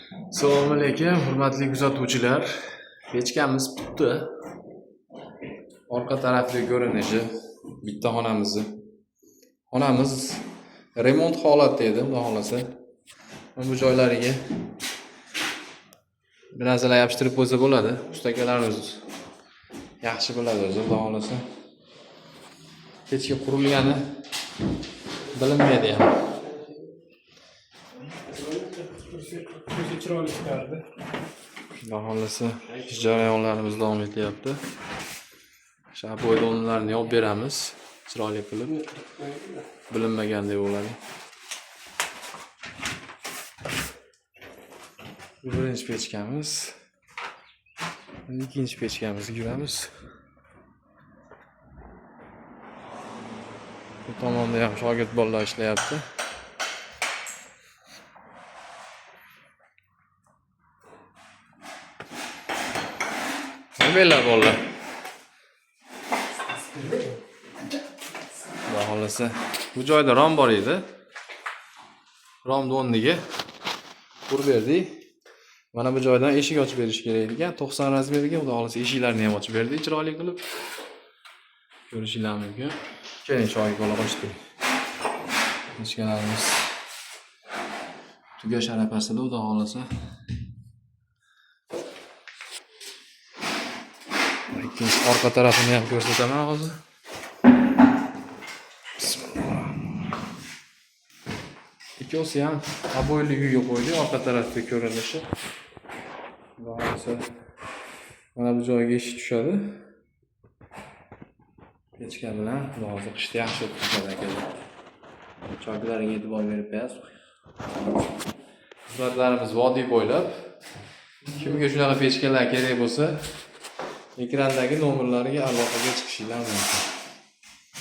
Assalomu alaykum, hurmatli kuzatuvchilar. Pechkamiz bitdi. Orqa tarafli ko'rinishi bitta xonamizni. Xonamiz remont holatda edi, xudo xolasa. Bu joylariga bir narsalar yopishtirib qo'ysa bo'ladi. Ustakalarimiz yaxshi bo'ladi o'zi, xudo xolasa. Pechka qurilgani bilinmaydi ham. Chiroyli chiqardi. Xudo xolasa ish jarayonlarimiz davom etyapti. O'sha bo'ydonlarni yopib beramiz, chiroyli qilib. Bilinmagandek bo'ladi. Bu birinchi pechkamiz. Ikkinchi pechkamizga kiramiz. Bu tomonda ham shogird bolalar ishlayapti. Nimalar bolalar? Xudo xolasa. Bu joyda rom bor edi. Romni o'rniga qurib berdik. Mana bu joydan eshik ochib berish kerak ekan. 90 razmerga, xudo xolasa eshiklarni ham ochib berdik, chiroyli qilib. Ko'rishingiz mumkin. Keling, choy bola qo'shdik. Pechkalarimiz tugash arafasida, xudo xolasa. Ikkinchi orqa tarafini ham ko'rsataman hozir. Ikkosi ham aboyli uyga qo'ydik, orqa tarafga ko'rinishi. Xudo xolasa mana bu joyga eshik tushadi. Pechka bilan xudo xolasa qishda yaxshi o'tadi akalar. Choylarga e'tibor berib qo'yasiz. Xizmatlarimiz vodiy bo'ylab. Kimga shunaqa pechkalar kerak bo'lsa, ekrandagi nomerlarga aloqaga chiqishingiz mumkin.